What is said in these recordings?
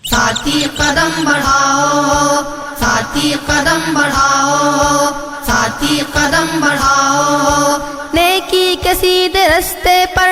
ساتھی قدم بڑھاؤ، ساتھی قدم بڑھاؤ، ساتھی قدم بڑھاؤ، نیکی کے سیدھے رستے پر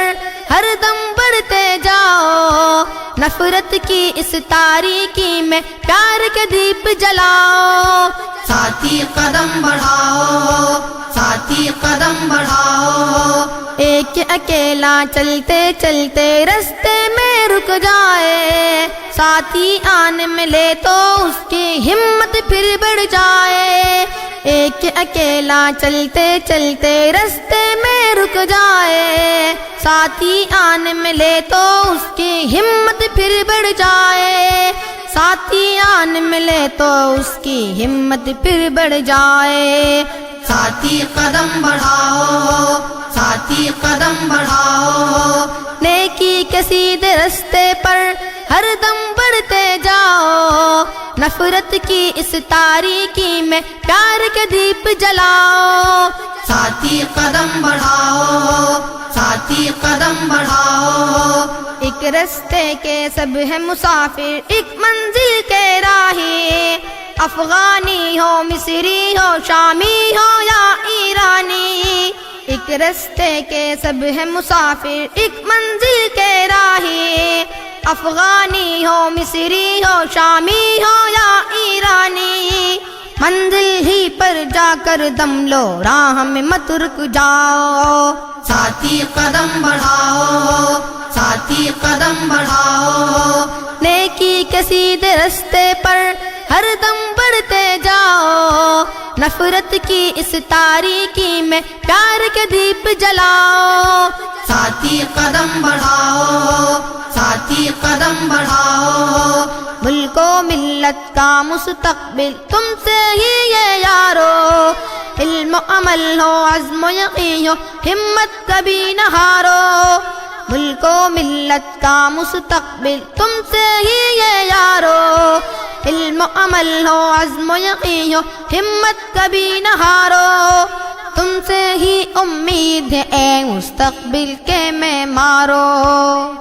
ہر دم بڑھتے جاؤ، نفرت کی اس تاریکی میں پیار کے دیپ جلاؤ، ساتھی قدم بڑھاؤ، ساتھی قدم بڑھاؤ، ایک اکیلا چلتے چلتے رستے میں رک جائے، ساتھی آن ملے تو اس کی ہمت پھر بڑھ جائے، ایک اکیلا چلتے چلتے رستے میں رک جائے، ساتھی آن ملے تو اس کی ہمت پھر بڑھ جائے، ساتھی آن ملے تو اس کی ہمت پھر بڑھ جائے، ساتھی قدم بڑھاؤ، ساتھی قدم بڑھاؤ، نیکی کے سیدھے رستے پر ہر دم بڑھتے جاؤ، نفرت کی اس تاریکی میں پیار کے دیپ جلاؤ، ساتھی قدم بڑھاؤ، ساتھی قدم بڑھاؤ، ایک رستے کے سب ہیں مسافر، ایک منزل کے راہی، افغانی ہو مصری ہو شامی ہو یا ایرانی، ایک رستے کے سب ہیں مسافر، ایک منزل کے راہی، افغانی ہو مصری ہو شامی ہو یا ایرانی، منزل ہی پر جا کر دم لو، راہ میں مت رک جاؤ، ساتھی قدم بڑھاؤ، ساتھی قدم بڑھاؤ، نیکی کے سیدھے رستے پر ہر دم بڑھتے جاؤ، نفرت کی اس تاریکی میں پیار کے دیپ جلاؤ، ساتھی قدم بڑھاؤ، ساتھی قدم بڑھاؤ، ملک و ملت کا مستقبل تم سے ہی ہے یارو، علم و عمل ہو عزم و یقین ہو ہمت کبھی نہ ہارو، ملک و ملت کا مستقبل تم سے ہی ہے یارو، علم و عمل ہو عزم و یقین ہو ہمت کبھی نہ ہارو، تم سے ہی امید ہے اے مستقبل کے معمارو،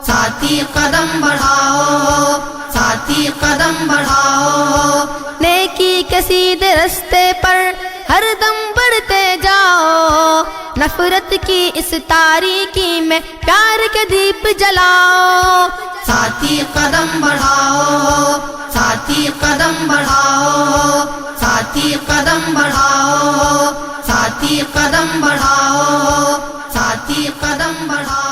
ساتھی قدم بڑھاؤ، ساتھی قدم بڑھاؤ، نیکی کے سیدھے رستے پر ہر دم بڑھتے جاؤ، نفرت کی اس تاریکی میں پیار کے دیپ جلاؤ، ساتھی قدم بڑھاؤ، ساتھی قدم بڑھاؤ، ساتھی قدم بڑھاؤ، ساتھی قدم بڑھاؤ، ساتھی قدم بڑھاؤ۔